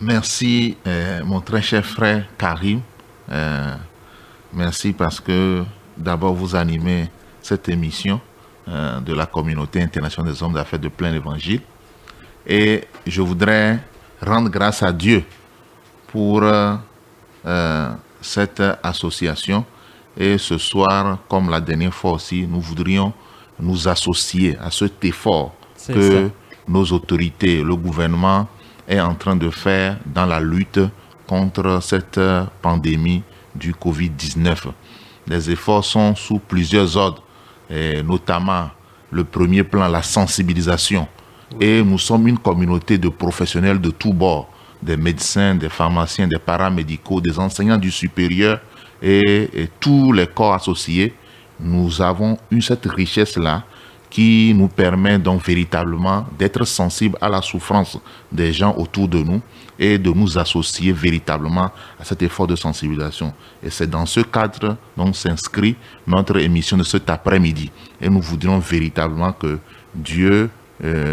Merci, mon très cher frère Karim. Euh, Merci parce que d'abord vous animez cette émission de la communauté internationale des hommes d'affaires de plein évangile. Et je voudrais rendre grâce à Dieu pour cette association. Et ce soir, comme la dernière fois aussi, nous voudrions nous associer à cet effort que nos autorités, le gouvernement est en train de faire dans la lutte contre cette pandémie du Covid-19. Les efforts sont sous plusieurs ordres, et notamment le premier plan, la sensibilisation. Et nous sommes une communauté de professionnels de tous bords, des médecins, des pharmaciens, des paramédicaux, des enseignants du supérieur et tous les corps associés. Nous avons eu cette richesse-là qui nous permet donc véritablement d'être sensibles à la souffrance des gens autour de nous et de nous associer véritablement à cet effort de sensibilisation. Et c'est dans ce cadre dont s'inscrit notre émission de cet après-midi. Et nous voudrions véritablement que Dieu,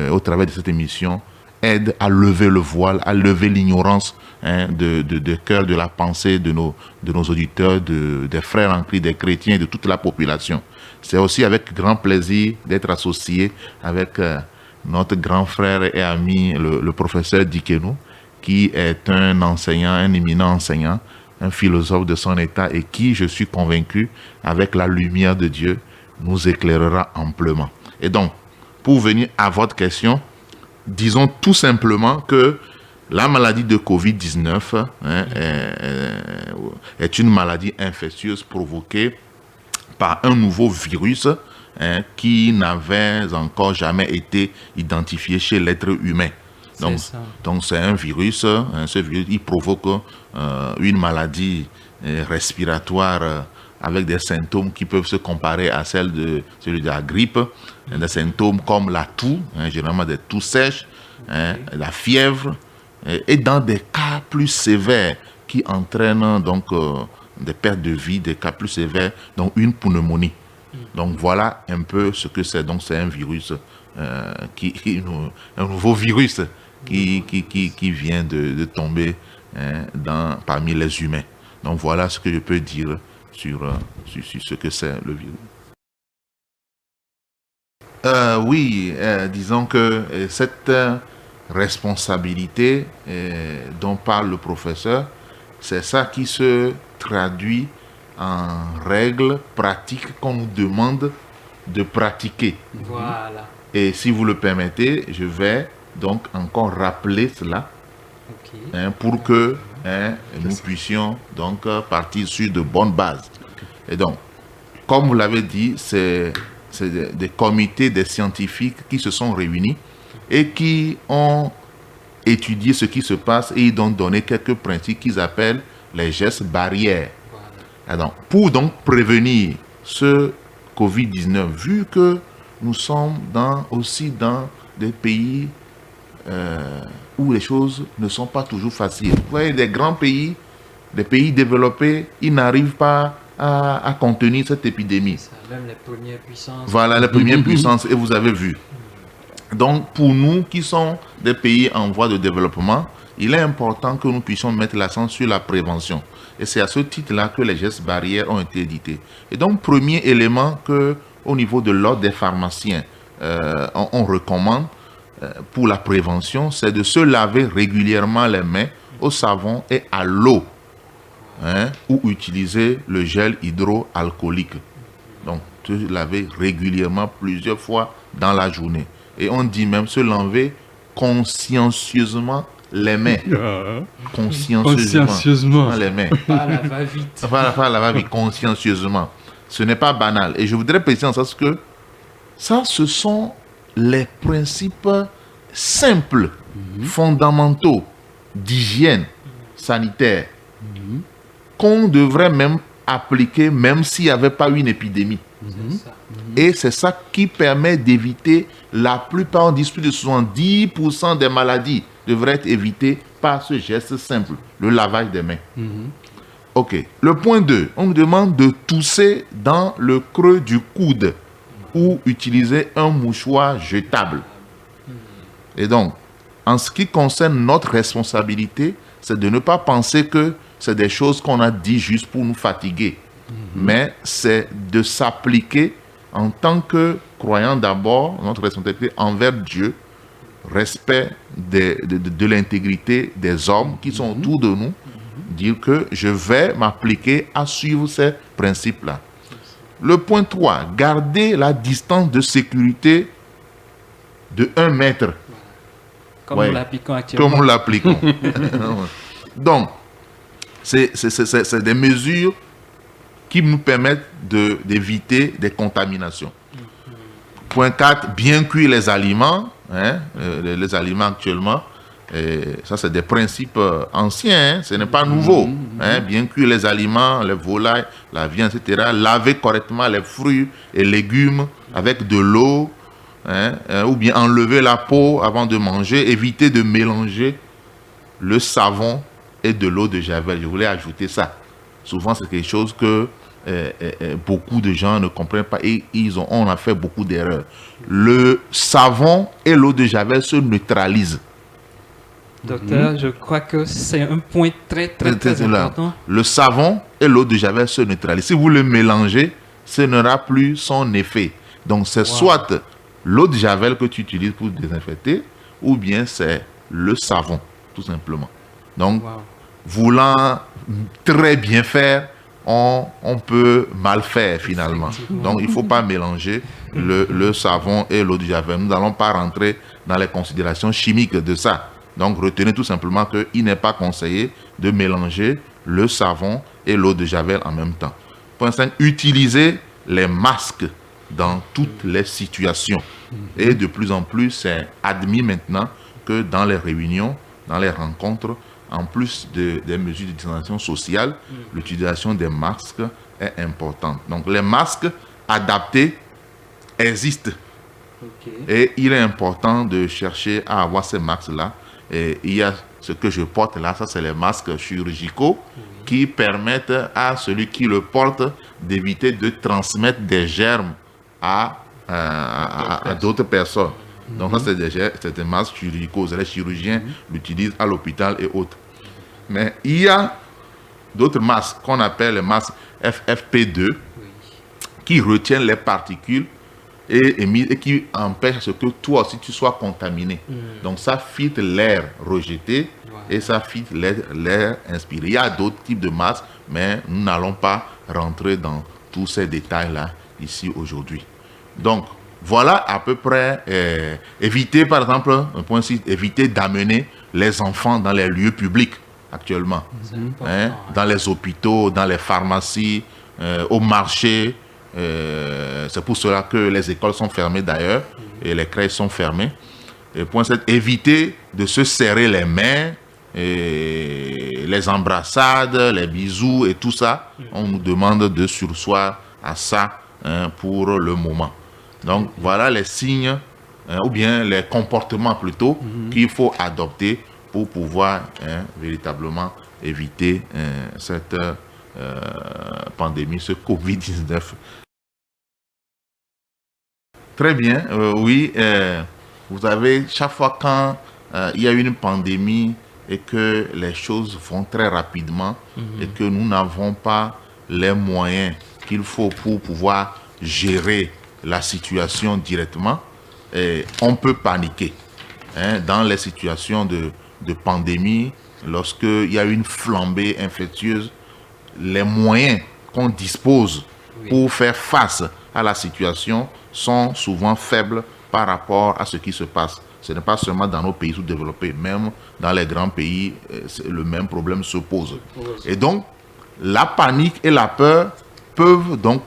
au travers de cette émission, aide à lever le voile, à lever l'ignorance de cœur, de la pensée de nos auditeurs, des frères en Christ, des chrétiens, de toute la population. C'est aussi avec grand plaisir d'être associé avec notre grand frère et ami, le professeur Dikenou, qui est un enseignant, un éminent enseignant, un philosophe de son état et qui, je suis convaincu, avec la lumière de Dieu, nous éclairera amplement. Et donc, pour venir à votre question, disons tout simplement que la maladie de Covid-19 est une maladie infectieuse provoquée par un nouveau virus qui n'avait encore jamais été identifié chez l'être humain. Donc c'est un virus, ce virus, il provoque une maladie respiratoire avec des symptômes qui peuvent se comparer à celui de la grippe, des symptômes comme la toux, généralement des toux sèches, la fièvre, et dans des cas plus sévères qui entraînent donc des pertes de vie, des cas plus sévères, donc une pneumonie. Donc voilà un peu ce que c'est. Donc c'est un virus, un nouveau virus qui vient de tomber parmi les humains. Donc voilà ce que je peux dire sur ce que c'est le virus. Oui, disons que cette responsabilité dont parle le professeur, c'est ça qui se traduit en règles pratiques qu'on nous demande de pratiquer. Voilà. Et si vous le permettez, je vais donc encore rappeler cela pour que nous puissions donc partir sur de bonnes bases. Et donc, comme vous l'avez dit, c'est des comités des scientifiques qui se sont réunis et qui ont étudié ce qui se passe et ils ont donné quelques principes qu'ils appellent les gestes barrières. Et donc, pour donc prévenir ce Covid-19, vu que nous sommes aussi dans des pays où les choses ne sont pas toujours faciles. Vous voyez, des grands pays, des pays développés, ils n'arrivent pas à contenir cette épidémie. Même les premières puissances. Voilà, les premières puissances, et vous avez vu. Donc, pour nous qui sommes des pays en voie de développement, il est important que nous puissions mettre l'accent sur la prévention. Et c'est à ce titre-là que les gestes barrières ont été édités. Et donc, premier élément qu'au niveau de l'ordre des pharmaciens, on recommande pour la prévention, c'est de se laver régulièrement les mains au savon et à l'eau, ou utiliser le gel hydroalcoolique. Donc, se laver régulièrement plusieurs fois dans la journée. Et on dit même se laver consciencieusement les mains. Consciencieusement les mains. Pas à la va-vite. Pas à la va-vite, consciencieusement. Ce n'est pas banal. Et je voudrais préciser en ça que ça, ce sont les principes simples, fondamentaux d'hygiène sanitaire qu'on devrait même appliquer même s'il n'y avait pas eu une épidémie. Et c'est ça qui permet d'éviter la plupart, on dit plus de 70% des maladies devraient être évitées par ce geste simple, le lavage des mains. Ok. Le point 2, on nous demande de tousser dans le creux du coude ou utiliser un mouchoir jetable. Et donc, en ce qui concerne notre responsabilité, c'est de ne pas penser que c'est des choses qu'on a dit juste pour nous fatiguer. Mais c'est de s'appliquer en tant que croyant d'abord, notre responsabilité envers Dieu, respect de l'intégrité des hommes qui sont autour de nous, dire que je vais m'appliquer à suivre ces principes-là. Le point 3, garder la distance de sécurité de 1 mètre. Comme nous l'appliquons actuellement. Comme nous l'appliquons. Donc, c'est des mesures qui nous permettent d'éviter des contaminations. Point 4, bien cuire les aliments. Les aliments actuellement, ça c'est des principes anciens, ce n'est pas nouveau. Bien cuire les aliments, les volailles, la viande, etc. Laver correctement les fruits et légumes avec de l'eau, ou bien enlever la peau avant de manger, éviter de mélanger le savon et de l'eau de Javel. Je voulais ajouter ça. Souvent c'est quelque chose que beaucoup de gens ne comprennent pas et on a fait beaucoup d'erreurs. Le savon et l'eau de Javel se neutralisent. Docteur, je crois que c'est un point très important. Le savon et l'eau de Javel se neutralisent. Si vous le mélangez, ce n'aura plus son effet. Donc c'est soit l'eau de Javel que tu utilises pour désinfecter, ou bien c'est le savon, tout simplement. Donc, voulant très bien faire, on peut mal faire finalement. Donc il ne faut pas mélanger le savon et l'eau de Javel. Nous n'allons pas rentrer dans les considérations chimiques de ça. Donc retenez tout simplement qu'il n'est pas conseillé de mélanger le savon et l'eau de Javel en même temps. Point 5, utilisez les masques dans toutes les situations. Et de plus en plus, c'est admis maintenant que dans les réunions, dans les rencontres, en plus des mesures de distanciation sociale, l'utilisation des masques est importante. Donc les masques adaptés existent. Et il est important de chercher à avoir ces masques-là. Et il y a ce que je porte là, ça c'est les masques chirurgicaux qui permettent à celui qui le porte d'éviter de transmettre des germes à d'autres personnes. Donc ça c'est des masques chirurgicaux, les chirurgiens l'utilisent à l'hôpital et autres. Mais il y a d'autres masques qu'on appelle les masques FFP2 qui retiennent les particules et qui empêchent ce que toi aussi tu sois contaminé. Donc ça filtre l'air rejeté et ça filtre l'air inspiré. Il y a d'autres types de masques, mais nous n'allons pas rentrer dans tous ces détails-là ici aujourd'hui. Donc voilà à peu près, éviter par exemple, un point 6, éviter d'amener les enfants dans les lieux publics actuellement, dans les hôpitaux, dans les pharmacies, au marché. C'est pour cela que les écoles sont fermées d'ailleurs et les crèches sont fermées. Et point 7, éviter de se serrer les mains, et les embrassades, les bisous et tout ça. On nous demande de surseoir à ça pour le moment. Donc voilà les signes, ou bien les comportements plutôt, qu'il faut adopter pour pouvoir véritablement éviter cette pandémie, ce Covid-19. Très bien, oui, vous avez, chaque fois quand il y a une pandémie et que les choses vont très rapidement et que nous n'avons pas les moyens qu'il faut pour pouvoir gérer la situation directement, on peut paniquer. Dans les situations de pandémie, lorsqu'il y a une flambée infectieuse, les moyens qu'on dispose pour faire face à la situation sont souvent faibles par rapport à ce qui se passe. Ce n'est pas seulement dans nos pays sous-développés, même dans les grands pays, le même problème se pose. Et donc, la panique et la peur peuvent donc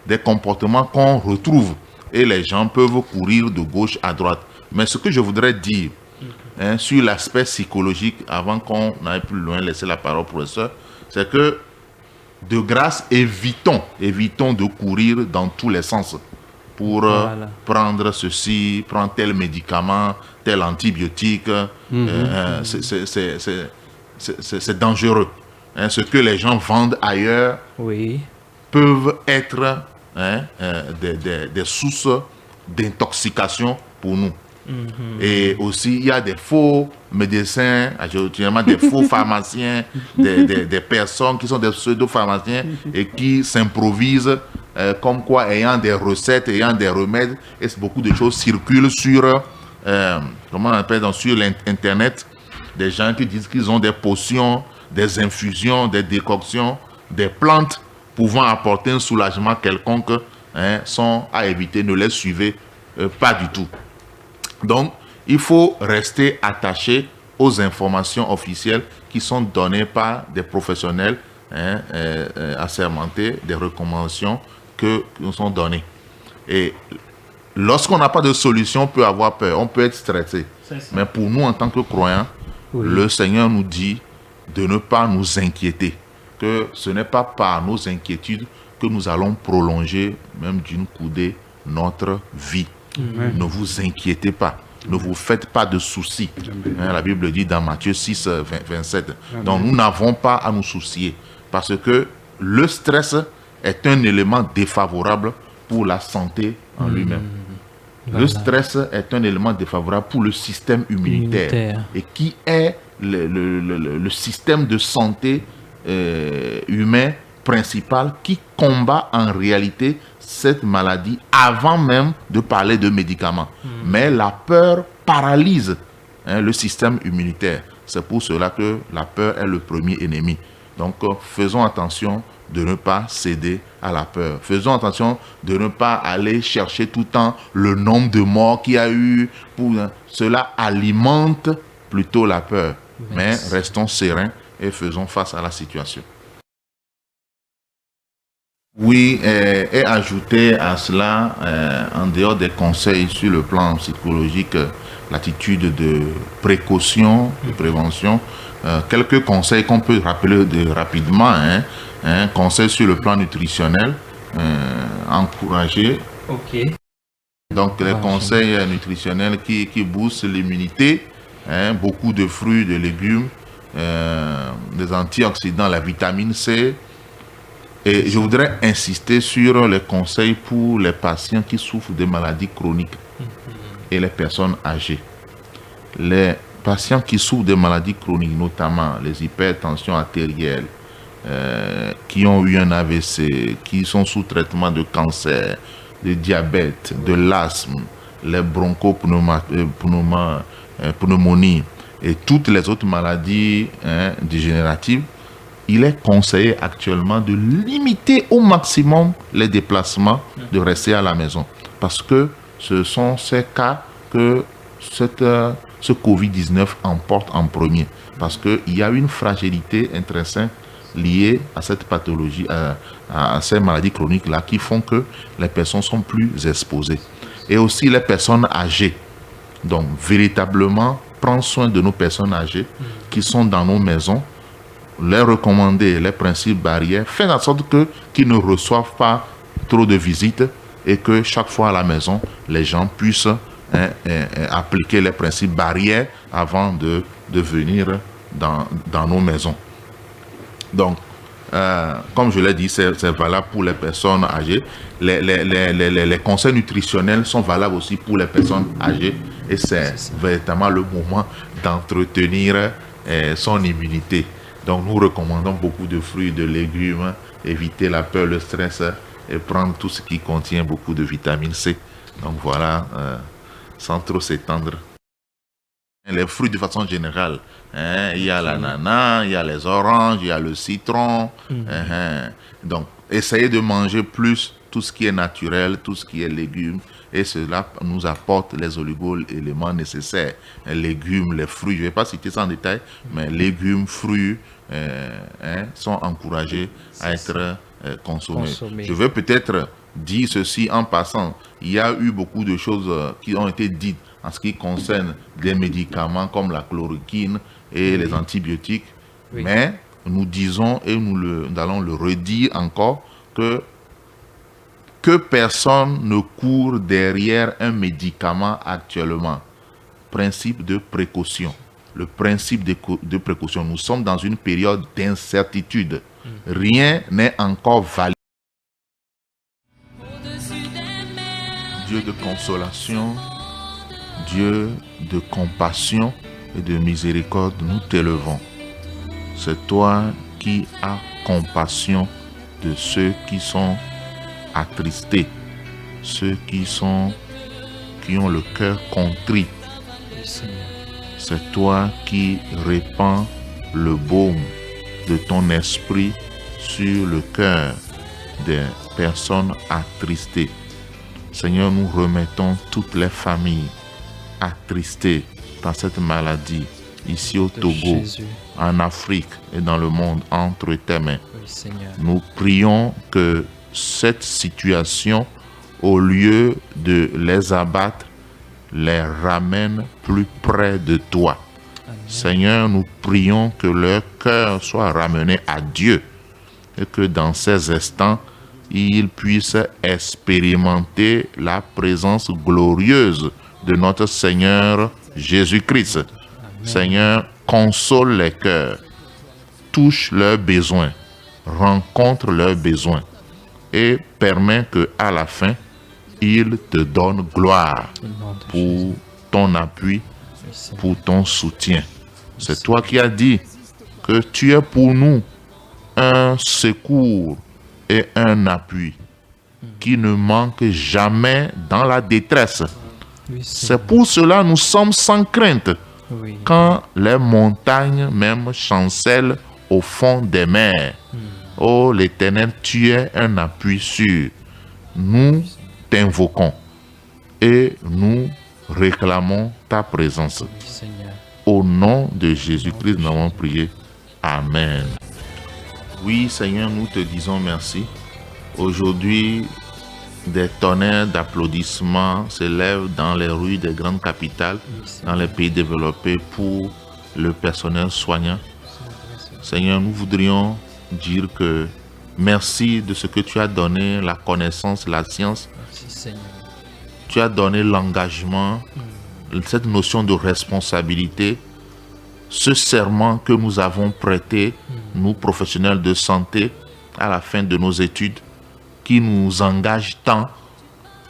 des comportements qu'on retrouve et les gens peuvent courir de gauche à droite. Mais ce que je voudrais dire sur l'aspect psychologique, avant qu'on aille plus loin, laisser la parole au professeur, c'est que de grâce, évitons de courir dans tous les sens pour prendre ceci, prendre tel médicament, tel antibiotique. C'est dangereux. Ce que les gens vendent ailleurs peuvent être des sources d'intoxication pour nous. Et aussi, il y a des faux médecins, généralement des faux pharmaciens, des personnes qui sont des pseudo-pharmaciens et qui s'improvisent comme quoi ayant des recettes, ayant des remèdes. Et beaucoup de choses circulent sur, comment on appelle, sur l'Internet. Des gens qui disent qu'ils ont des potions, des infusions, des décoctions, des plantes pouvant apporter un soulagement quelconque, sont à éviter. Ne les suivez pas du tout. Donc, il faut rester attaché aux informations officielles qui sont données par des professionnels assermentés, des recommandations qui nous sont données. Et lorsqu'on n'a pas de solution, on peut avoir peur, on peut être stressé. Mais pour nous, en tant que croyants, le Seigneur nous dit de ne pas nous inquiéter, que ce n'est pas par nos inquiétudes que nous allons prolonger, même d'une coudée, notre vie. Ne vous inquiétez pas. Ne vous faites pas de soucis. La Bible dit dans Matthieu 6, 27. Donc nous n'avons pas à nous soucier. Parce que le stress est un élément défavorable pour la santé en lui-même. Le stress est un élément défavorable pour le système immunitaire. Et qui est le système de santé humain principal qui combat en réalité cette maladie avant même de parler de médicaments. Mais la peur paralyse le système immunitaire. C'est pour cela que la peur est le premier ennemi. Donc faisons attention de ne pas céder à la peur. Faisons attention de ne pas aller chercher tout le temps le nombre de morts qu'il y a eu. Cela alimente plutôt la peur. Mais restons sereins et faisons face à la situation. Oui, et ajouter à cela, en dehors des conseils sur le plan psychologique, l'attitude de précaution, de prévention, quelques conseils qu'on peut rappeler rapidement, conseils sur le plan nutritionnel, encourager. Donc les conseils nutritionnels qui boostent l'immunité, beaucoup de fruits, de légumes, des antioxydants, la vitamine C. Et je voudrais insister sur les conseils pour les patients qui souffrent de maladies chroniques et les personnes âgées. Les patients qui souffrent de maladies chroniques, notamment les hypertensions artérielles, qui ont eu un AVC, qui sont sous traitement de cancer, de diabète, de l'asthme, les bronchopneumonies et toutes les autres maladies dégénératives, il est conseillé actuellement de limiter au maximum les déplacements, de rester à la maison. Parce que ce sont ces cas que ce Covid-19 emporte en premier. Parce qu'il y a une fragilité intrinsèque liée à cette pathologie, à ces maladies chroniques-là, qui font que les personnes sont plus exposées. Et aussi les personnes âgées. Donc, véritablement, prendre soin de nos personnes âgées qui sont dans nos maisons, les recommander les principes barrières, faire en sorte qu'ils ne reçoivent pas trop de visites et que chaque fois à la maison, les gens puissent appliquer les principes barrières avant de venir dans nos maisons. Donc, comme je l'ai dit, c'est valable pour les personnes âgées. Les conseils nutritionnels sont valables aussi pour les personnes âgées et c'est véritablement le moment d'entretenir son immunité. Donc nous recommandons beaucoup de fruits, de légumes, éviter la peur, le stress et prendre tout ce qui contient beaucoup de vitamine C. Donc voilà, sans trop s'étendre. Les fruits de façon générale, il y a l'ananas, il y a les oranges, il y a le citron. Donc essayez de manger plus tout ce qui est naturel, tout ce qui est légumes. Et cela nous apporte les oligo-éléments nécessaires. Les légumes, les fruits, je ne vais pas citer ça en détail, mais légumes, fruits sont encouragés à être consommés. Je veux peut-être dire ceci en passant. Il y a eu beaucoup de choses qui ont été dites en ce qui concerne les médicaments comme la chloroquine et les antibiotiques. Mais nous disons et nous allons le redire encore que personne ne court derrière un médicament actuellement. Principe de précaution. Le principe de précaution. Nous sommes dans une période d'incertitude. Rien n'est encore valide. Dieu de consolation, Dieu de compassion et de miséricorde, nous t'élevons. C'est toi qui as compassion de ceux qui sont attristés, ceux qui ont le cœur contrit. Oui, Seigneur. C'est toi qui répands le baume de ton esprit sur le cœur des personnes attristées. Seigneur, nous remettons toutes les familles attristées par cette maladie, ici au Togo, Jésus. en Afrique et dans le monde, entre tes mains. Oui, Seigneur. Nous prions que cette situation, au lieu de les abattre, les ramène plus près de toi. Amen. Seigneur, nous prions que leur cœur soit ramené à Dieu et que dans ces instants, ils puissent expérimenter la présence glorieuse de notre Seigneur Jésus-Christ. Amen. Seigneur, console les cœurs, touche leurs besoins, rencontre leurs besoins et permet qu'à la fin, ils te donnent gloire Au nom de Jésus. pour ton appui, Oui, Seigneur. pour ton soutien. C'est toi qui as dit que tu es pour nous un secours et un appui qui ne manque jamais dans la détresse. Oui, C'est Seigneur. pour cela que nous sommes sans crainte Oui. quand les montagnes même chancellent au fond des mers. Oh l'Éternel, tu es un appui sûr. Nous t'invoquons et nous réclamons ta présence. Oui, Seigneur. Au nom de Jésus-Christ, nous avons prié. Amen. Oui, Seigneur, nous te disons merci. Aujourd'hui, des tonnerres d'applaudissements s'élèvent dans les rues des grandes capitales, Oui, Seigneur. dans les pays développés pour le personnel soignant. Seigneur, nous voudrions dire que merci de ce que tu as donné, la connaissance, la science. Merci, Seigneur. Tu as donné l'engagement, cette notion de responsabilité, ce serment que nous avons prêté, nous professionnels de santé, à la fin de nos études, qui nous engage tant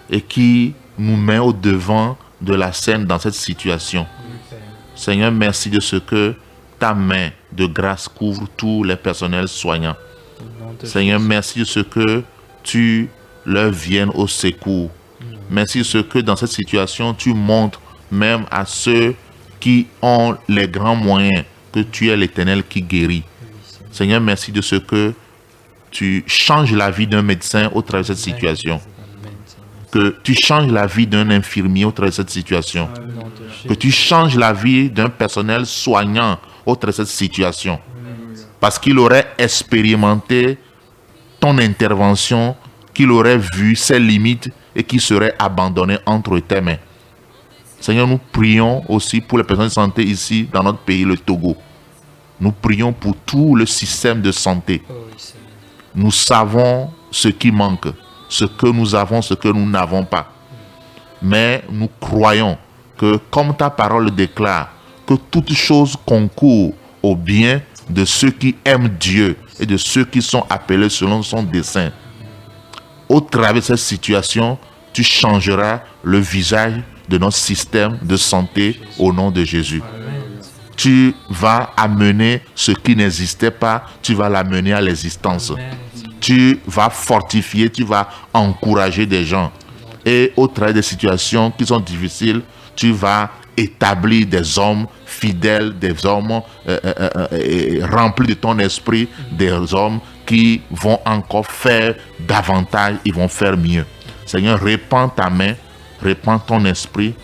et qui nous met au devant de la scène dans cette situation. Oui, Père. Seigneur, merci de ce que ta main de grâce couvre tous les personnels soignants. Au nom de Seigneur, Jésus. merci de ce que tu leur viennes au secours. Merci de ce que dans cette situation, tu montres même à ceux qui ont les grands moyens que tu es l'Éternel qui guérit. Oui, Seigneur. Seigneur, merci de ce que tu changes la vie d'un médecin au travers de cette situation. Amen, Seigneur. Que tu changes la vie d'un infirmier au travers de cette situation. Au nom de Que Jésus. tu changes la vie d'un personnel soignant au travers de cette situation. Parce qu'il aurait expérimenté ton intervention, qu'il aurait vu ses limites et qu'il serait abandonné entre tes mains. Seigneur, nous prions aussi pour les personnes de santé ici dans notre pays, le Togo. Nous prions pour tout le système de santé. Oh, oui, Seigneur. Nous savons ce qui manque, ce que nous avons, ce que nous n'avons pas. Mais nous croyons que, comme ta parole le déclare, que toute chose concourt au bien de ceux qui aiment Dieu et de ceux qui sont appelés selon son dessein. Au travers de cette situation, tu changeras le visage de notre système de santé au nom de Jésus. Amen. Tu vas amener ce qui n'existait pas, tu vas l'amener à l'existence. Amen. Tu vas fortifier, tu vas encourager des gens. Et au travers des situations qui sont difficiles, tu vas établir des hommes fidèles, des hommes remplis de ton esprit, des hommes qui vont encore faire davantage, ils vont faire mieux. Seigneur, répands ta main, répands ton esprit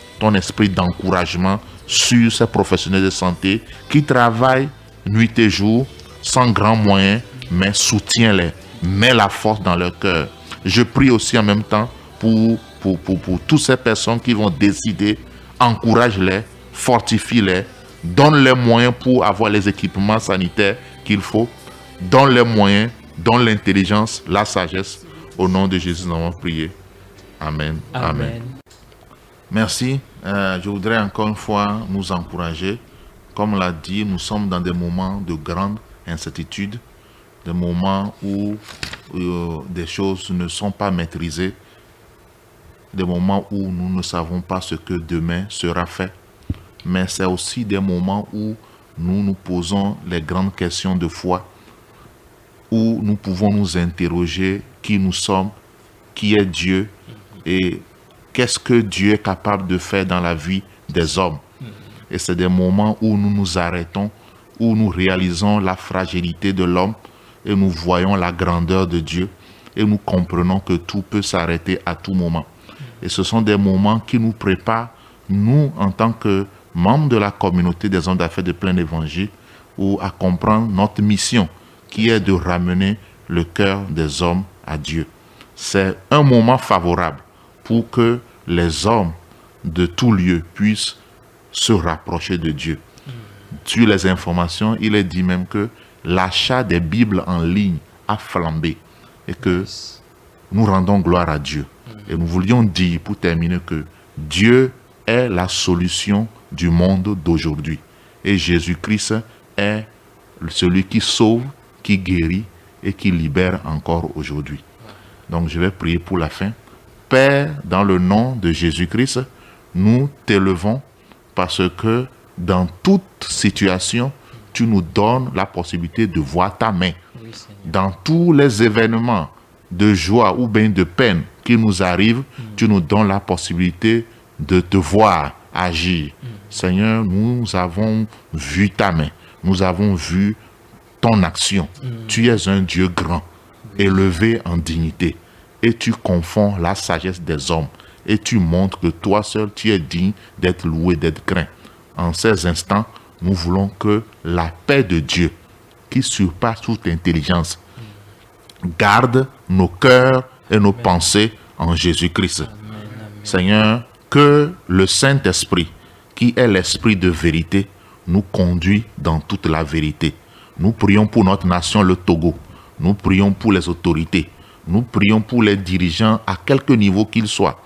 d'encouragement sur ces professionnels de santé qui travaillent nuit et jour sans grands moyens, mais soutiens-les, mets la force dans leur cœur. Je prie aussi en même temps pour toutes ces personnes qui vont décider, encourage-les, fortifie-les, donne les moyens pour avoir les équipements sanitaires qu'il faut, donne les moyens, donne l'intelligence, la sagesse. Au nom de Jésus, nous avons prié. Amen. Amen. Amen. Merci. Je voudrais encore une fois nous encourager. Comme l'a dit, nous sommes dans des moments de grande incertitude, des moments où des choses ne sont pas maîtrisées. des moments où nous ne savons pas ce que demain sera fait, mais c'est aussi des moments où nous nous posons les grandes questions de foi, où nous pouvons nous interroger qui nous sommes, qui est Dieu et qu'est-ce que Dieu est capable de faire dans la vie des hommes. Et c'est des moments où nous nous arrêtons, où nous réalisons la fragilité de l'homme et nous voyons la grandeur de Dieu et nous comprenons que tout peut s'arrêter à tout moment. Et ce sont des moments qui nous préparent, nous, en tant que membres de la communauté des hommes d'affaires de plein évangile, ou à comprendre notre mission, qui est de ramener le cœur des hommes à Dieu. C'est un moment favorable pour que les hommes de tout lieu puissent se rapprocher de Dieu. Sur les informations, il est dit même que l'achat des Bibles en ligne a flambé et que nous rendons gloire à Dieu. Et nous voulions dire, pour terminer, que Dieu est la solution du monde d'aujourd'hui. Et Jésus-Christ est celui qui sauve, qui guérit et qui libère encore aujourd'hui. Donc je vais prier pour la fin. Père, dans le nom de Jésus-Christ, nous t'élevons parce que dans toute situation, tu nous donnes la possibilité de voir ta main. Oui, dans tous les événements de joie ou bien de peine qui nous arrivent, tu nous donnes la possibilité de te voir agir. Seigneur, nous avons vu ta main, nous avons vu ton action. Tu es un Dieu grand, élevé en dignité, et tu confonds la sagesse des hommes, et tu montres que toi seul, tu es digne d'être loué, d'être craint. En ces instants, nous voulons que la paix de Dieu, qui surpasse toute intelligence, garde nos cœurs et nos pensées en Jésus-Christ. Seigneur, que le Saint-Esprit, qui est l'Esprit de vérité, nous conduit dans toute la vérité. Nous prions pour notre nation, le Togo. Nous prions pour les autorités. Nous prions pour les dirigeants à quelque niveau qu'ils soient,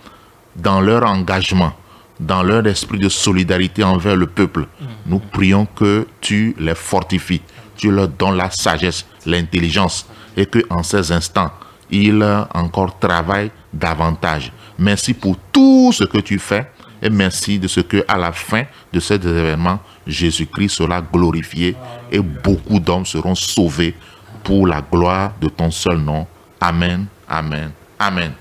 dans leur engagement, dans leur esprit de solidarité envers le peuple. Nous prions que tu les fortifies, tu leur donnes la sagesse, l'intelligence, et qu'en ces instants, ils encore travaillent davantage. Merci pour tout ce que tu fais, et merci de ce que à la fin de cet événement, Jésus-Christ sera glorifié, et beaucoup d'hommes seront sauvés pour la gloire de ton seul nom. Amen, amen, amen.